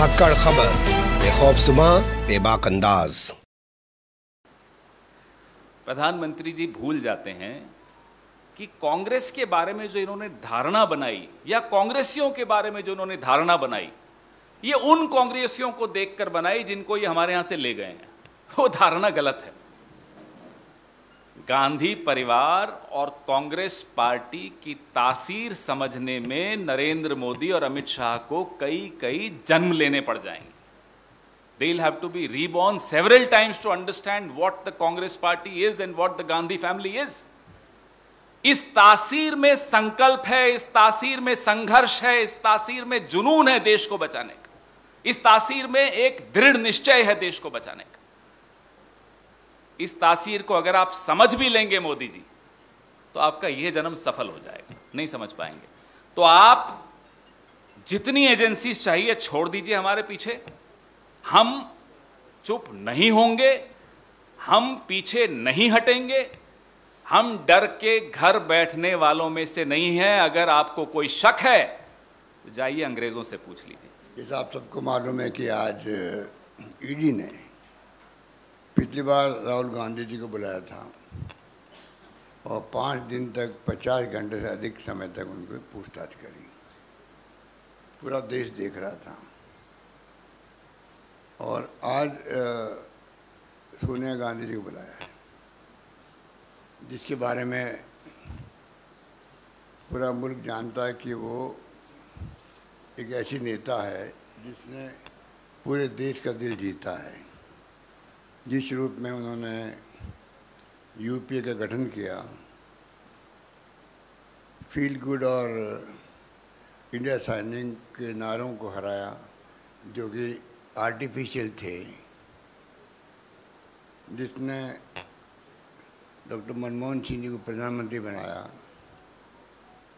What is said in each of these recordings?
धाकड़ खबर, बेखौफसुमा बेबाक अंदाज। प्रधानमंत्री जी भूल जाते हैं कि कांग्रेस के बारे में जो इन्होंने धारणा बनाई या कांग्रेसियों के बारे में जो इन्होंने धारणा बनाई, ये उन कांग्रेसियों को देखकर बनाई जिनको ये हमारे यहां से ले गए हैं। वो धारणा गलत है। गांधी परिवार और कांग्रेस पार्टी की तासीर समझने में नरेंद्र मोदी और अमित शाह को कई जन्म लेने पड़ जाएंगे। They'll have to be reborn several times to understand what the Congress party is and what the Gandhi family is. इस तासीर में संकल्प है, इस तासीर में संघर्ष है, इस तासीर में जुनून है देश को बचाने का, इस तासीर में एक दृढ़ निश्चय है देश को बचाने का। इस तासीर को अगर आप समझ भी लेंगे मोदी जी, तो आपका यह जन्म सफल हो जाएगा। नहीं समझ पाएंगे तो आप जितनी एजेंसीज चाहिए छोड़ दीजिए हमारे पीछे। हम चुप नहीं होंगे, हम पीछे नहीं हटेंगे, हम डर के घर बैठने वालों में से नहीं हैं। अगर आपको कोई शक है तो जाइए अंग्रेजों से पूछ लीजिए। जैसा आप सबको मालूम है कि आज ईडी ने पिछली बार राहुल गांधी जी को बुलाया था और 5 दिन तक 50 घंटे से अधिक समय तक उनको पूछताछ करी। पूरा देश देख रहा था। और आज सोनिया गांधी जी को बुलाया है, जिसके बारे में पूरा मुल्क जानता है कि वो एक ऐसी नेता है जिसने पूरे देश का दिल जीता है। जिस रूप में उन्होंने यूपीए का गठन किया, फील गुड और इंडिया साइनिंग के नारों को हराया जो कि आर्टिफिशियल थे, जिसने डॉक्टर मनमोहन सिंह जी को प्रधानमंत्री बनाया।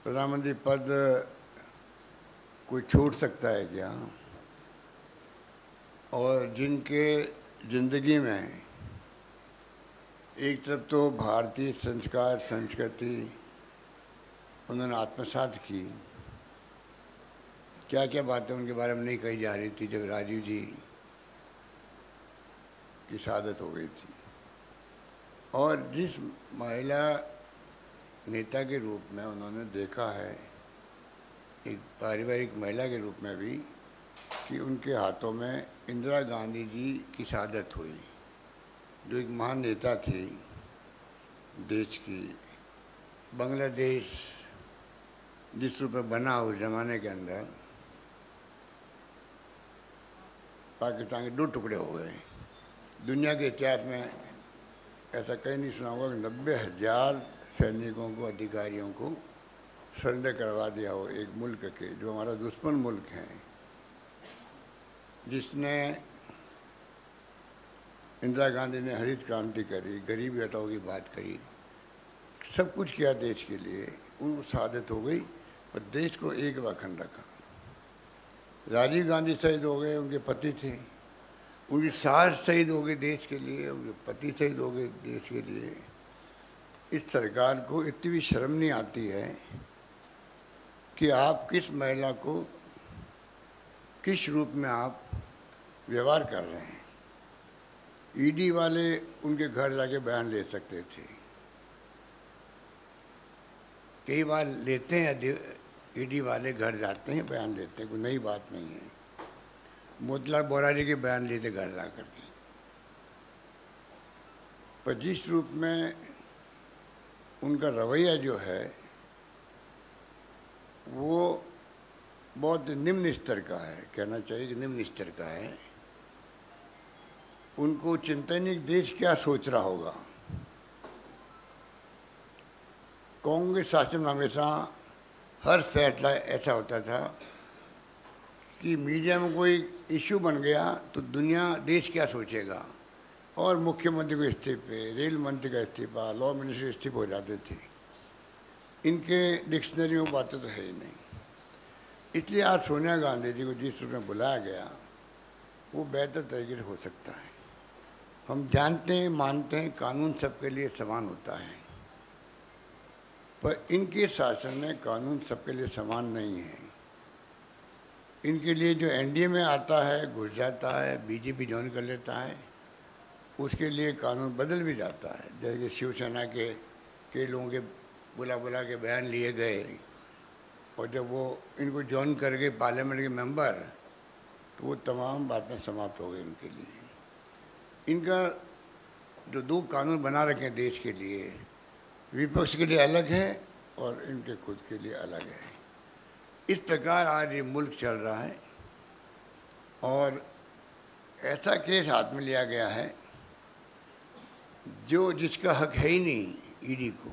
प्रधानमंत्री पद कोई छोड़ सकता है क्या? और जिनके ज़िंदगी में एक तरफ तो भारतीय संस्कार संस्कृति उन्होंने आत्मसात की, क्या क्या बातें उनके बारे में नहीं कही जा रही थी जब राजीव जी की शहादत हो गई थी। और जिस महिला नेता के रूप में उन्होंने देखा है, एक पारिवारिक महिला के रूप में भी, कि उनके हाथों में इंदिरा गांधी जी की शहादत हुई, जो एक महान नेता थी देश की। बांग्लादेश जिस रूप में बना उस जमाने के अंदर, पाकिस्तान के 2 टुकड़े हो गए। दुनिया के इतिहास में ऐसा कहीं नहीं सुना होगा कि 90,000 सैनिकों को, अधिकारियों को सरेंडर करवा दिया हो एक मुल्क के, जो हमारा दुश्मन मुल्क है, जिसने इंदिरा गांधी ने हरित क्रांति करी, गरीबी हटाओ की बात करी, सब कुछ किया देश के लिए। वो शहादत हो गई, पर देश को एक अखंड रखा। राजीव गांधी शहीद हो गए, उनके पति थे। उनकी सास शहीद हो गई देश के लिए, उनके पति शहीद हो गए देश के लिए। इस सरकार को इतनी भी शर्म नहीं आती है कि आप किस महिला को किस रूप में आप व्यवहार कर रहे हैं। ईडी वाले उनके घर जाके बयान ले सकते थे, कई बार लेते हैं। ईडी वाले घर जाते हैं, बयान देते हैं, कोई नई बात नहीं है। मोतीलाल बोरा जी के बयान लेते घर जा करके। पर जिस रूप में उनका रवैया जो है वो बहुत निम्न स्तर का है, कहना चाहिए कि निम्न स्तर का है। उनको चिंता नहीं देश क्या सोच रहा होगा। कांग्रेस शासन में हमेशा हर फैसला ऐसा होता था कि मीडिया में कोई इशू बन गया तो दुनिया देश क्या सोचेगा, और मुख्यमंत्री को इस्तीफे, रेल मंत्री का इस्तीफा, लॉ मिनिस्टर इस्तीफे हो जाते थे। इनके डिक्शनरी में बातें तो है ही नहीं। इसलिए आज सोनिया गांधी जी को जिस रूप में बुलाया गया वो बेहतर तरीके से हो सकता है। हम जानते हैं, मानते हैं, कानून सबके लिए समान होता है, पर इनके शासन में कानून सबके लिए समान नहीं है। इनके लिए जो एनडीए में आता है घुस जाता है, बीजेपी ज्वाइन कर लेता है, उसके लिए कानून बदल भी जाता है। जैसे कि शिवसेना के कई लोगों के बुला बुला के बयान लिए गए, और जब वो इनको ज्वाइन कर गए पार्लियामेंट के मेंबर, तो वो तमाम बातें समाप्त हो गई उनके लिए। इनका जो दो कानून बना रखे हैं देश के लिए, विपक्ष के लिए अलग है और इनके खुद के लिए अलग है। इस प्रकार आज ये मुल्क चल रहा है, और ऐसा केस हाथ में लिया गया है जो जिसका हक है ही नहीं। ईडी को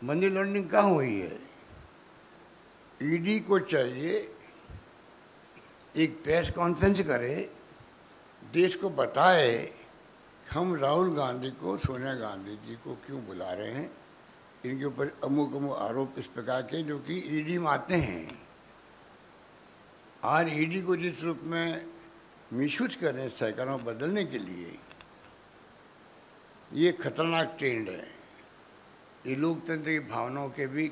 मनी लॉन्ड्रिंग कहाँ हुई है? ईडी को चाहिए एक प्रेस कॉन्फ्रेंस करे, देश को बताए हम राहुल गांधी को, सोनिया गांधी जी को क्यों बुला रहे हैं, इनके ऊपर अमुक अमुक आरोप इस प्रकार के जो कि ईडी में आते हैं। आज ईडी को जिस रूप में मिसयूज कर रहे हैं सरकारों बदलने के लिए, ये खतरनाक ट्रेंड है। ये लोकतंत्र की भावनाओं के भी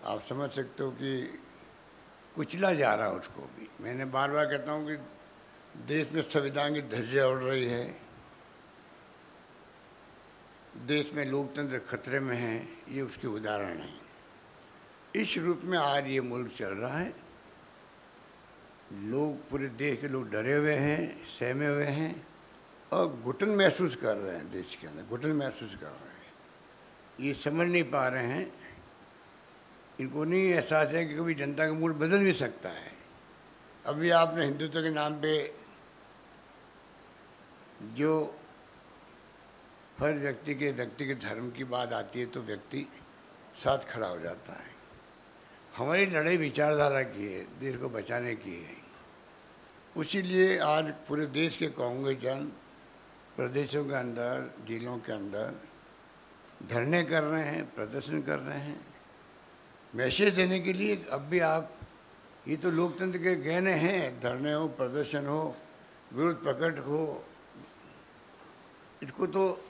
आप समझ सकते हो कि कुचला जा रहा है उसको भी। मैंने बार बार कहता हूँ कि देश में संविधान की धज्जियां उड़ रही है, देश में लोकतंत्र खतरे में है, ये उसके उदाहरण हैं। इस रूप में आज ये मुल्क चल रहा है। लोग, पूरे देश के लोग डरे हुए हैं, सहमे हुए हैं और घुटन महसूस कर रहे हैं। देश के अंदर घुटन महसूस कर रहे हैं। ये समझ नहीं पा रहे हैं, इनको नहीं एहसास है कि कभी जनता का मूड बदल भी सकता है। अभी आपने हिंदुत्व के नाम पे जो हर व्यक्ति के व्यक्तिगत धर्म की बात आती है तो व्यक्ति साथ खड़ा हो जाता है। हमारी लड़ाई विचारधारा की है, देश को बचाने की है। उसी लिए आज पूरे देश के कांग्रेसजन प्रदेशों के अंदर, जिलों के अंदर धरने कर रहे हैं, प्रदर्शन कर रहे हैं, मैसेज देने के लिए। अब भी आप, ये तो लोकतंत्र के गहने हैं, धरने हो, प्रदर्शन हो, विरोध प्रकट हो, इसको तो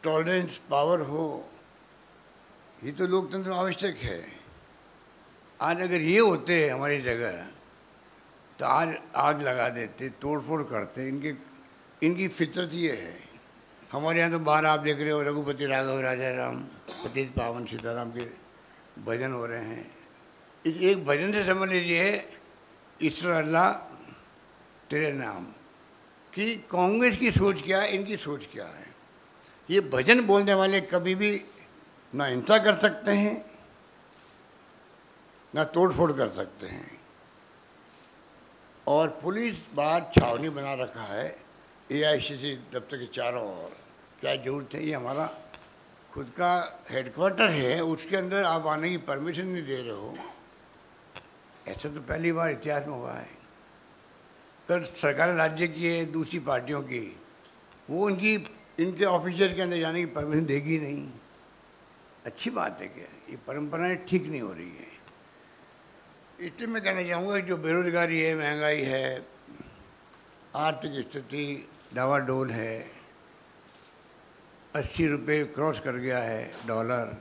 टॉलरेंस पावर हो, ये तो लोकतंत्र में आवश्यक है। आज अगर ये होते हमारी जगह तो आज आग लगा देते, तोड़फोड़ करते। इनकी फितरत ये है। हमारे यहाँ तो बाहर आप देख रहे हो, रघुपति राघव राजा राम, पतित पावन सीताराम के भजन हो रहे हैं। इस एक भजन से समझ लीजिए ईश्वर अल्लाह तेरे नाम कि कांग्रेस की सोच क्या है, इनकी सोच क्या है। ये भजन बोलने वाले कभी भी ना हिंसा कर सकते हैं, ना तोड़फोड़ कर सकते हैं। और पुलिस बाहर छावनी बना रखा है एआईसीसी दफ्तर के चारों ओर। क्या जरूरत है? ये हमारा खुद का हेडक्वार्टर है, उसके अंदर आप आने की परमिशन नहीं दे रहे हो। ऐसा तो पहली बार इतिहास में हुआ है। कल सरकार राज्य की है, दूसरी पार्टियों की, वो इनके ऑफिसर के अंदर जाने की परमिशन देगी नहीं। अच्छी बात है क्या? ये परंपराएं ठीक नहीं हो रही है। इसलिए मैं कहना चाहूँगा जो बेरोजगारी है, महंगाई है, आर्थिक स्थिति डावाडोल है, 80 रुपये क्रॉस कर गया है डॉलर,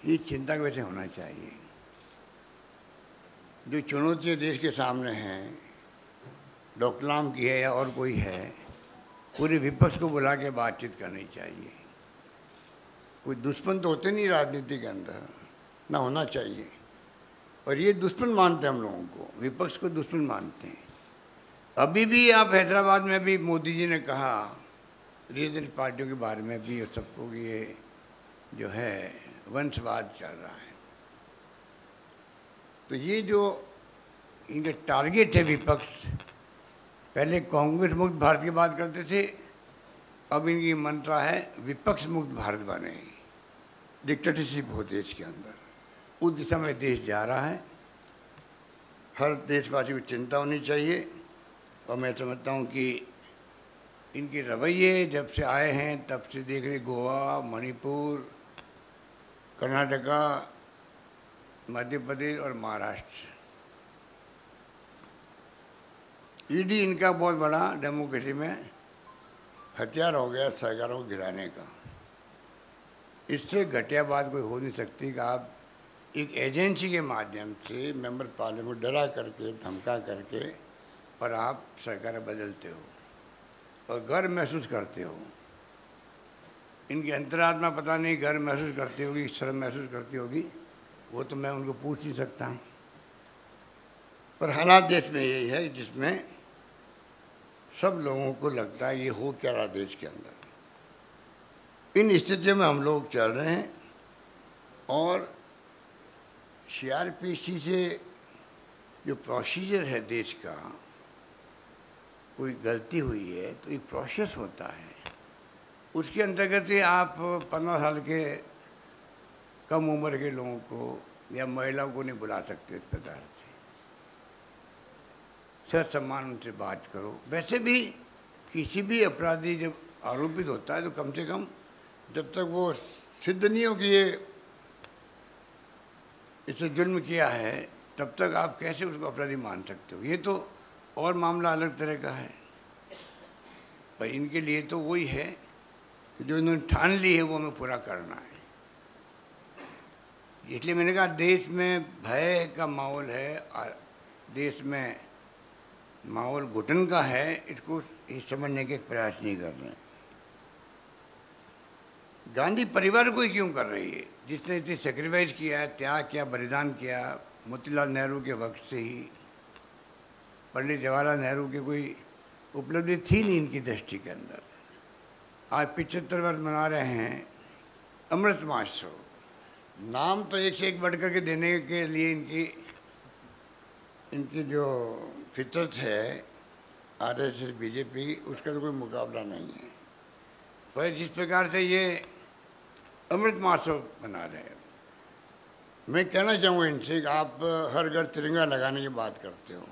ये चिंता का विषय होना चाहिए। जो चुनौतियाँ देश के सामने हैं, डॉक्टर कलाम की है या और कोई है, पूरे विपक्ष को बुला के बातचीत करनी चाहिए। कोई दुश्मन तो होते नहीं राजनीति के अंदर, ना होना चाहिए। और ये दुश्मन मानते हैं हम लोगों को, विपक्ष को दुश्मन मानते हैं। अभी भी आप हैदराबाद में भी मोदी जी ने कहा रीजनल पार्टियों के बारे में भी, और सबको ये जो है वंशवाद चल रहा है। तो ये जो इनका टारगेट है विपक्ष, पहले कांग्रेस मुक्त भारत की बात करते थे, अब इनकी मंत्रा है विपक्ष मुक्त भारत बने, डिक्टेटरशिप हो देश के अंदर। उस दिशा में देश जा रहा है। हर देशवासी को चिंता होनी चाहिए। और मैं समझता हूँ कि इनके रवैये जब से आए हैं तब से देख रहे, गोवा, मणिपुर, कर्नाटका, मध्य प्रदेश और महाराष्ट्र, ईडी इनका बहुत बड़ा डेमोक्रेसी में हथियार हो गया सरकारों को गिराने का। इससे घटिया बात कोई हो नहीं सकती कि आप एक एजेंसी के माध्यम से मेंबर पार्लियामेंट को डरा करके, धमका करके, और आप सरकार बदलते हो और गर्व महसूस करते हो। इनकी अंतरात्मा पता नहीं गर्व महसूस करती होगी, शर्म महसूस करती होगी, वो तो मैं उनको पूछ नहीं सकता। पर हालात देश में यही है जिसमें सब लोगों को लगता है ये हो क्या रहा देश के अंदर। इन स्थितियों में हम लोग चल रहे हैं और सीआरपीसी से जो प्रोसीजर है देश का, कोई गलती हुई है तो एक प्रोसेस होता है, उसके अंतर्गत ही आप 15 साल के कम उम्र के लोगों को या महिलाओं को नहीं बुला सकते इस प्रकार से। सच सम्मान उनसे बात करो। वैसे भी किसी भी अपराधी जब आरोपित होता है तो कम से कम जब तक वो सिद्ध नहीं हो कि ये इसे जुल्म किया है, तब तक आप कैसे उसको अपराधी मान सकते हो। ये तो और मामला अलग तरह का है, पर इनके लिए तो वही है कि जो इन्होंने ठान ली है वो हमें पूरा करना है। इसलिए मैंने कहा देश में भय का माहौल है, देश में माहौल घुटन का है, इसको समझने के प्रयास नहीं कर रहे हैं। गांधी परिवार को ही क्यों कर रही है, जिसने इतने सेक्रीफाइस किया है, त्याग किया, बलिदान किया। मोतीलाल नेहरू के वक्त से ही पंडित जवाहरलाल नेहरू की कोई उपलब्धि थी नहीं इनकी दृष्टि के अंदर। आज 75 वर्ष मना रहे हैं अमृत महोत्सव। नाम तो एक से एक बढ़ करके देने के लिए इनकी जो फितरत है आरएसएस बीजेपी, उसका तो कोई मुकाबला नहीं है। पर जिस प्रकार से ये अमृत महोत्सव मना रहे हैं, मैं कहना चाहूँगा इनसे कि आप हर घर तिरंगा लगाने की बात करते हो,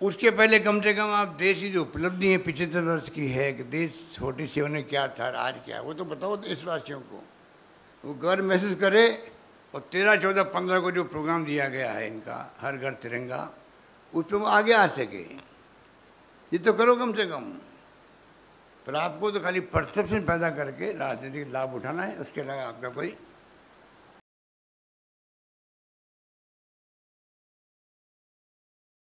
उसके पहले कम से कम आप देश की जो उपलब्धि है 75 वर्ष की है कि देश छोटी सी होने क्या था आज क्या है, वो तो बताओ देशवासियों को, वो गर्व महसूस करे। और 13, 14, 15 को जो प्रोग्राम दिया गया है इनका हर घर तिरंगा, उस पर वो आगे आ सके, ये तो करो कम से कम। पर आपको तो खाली परसेप्शन पैदा करके राजनीतिक लाभ उठाना है, उसके अलावा आपका कोई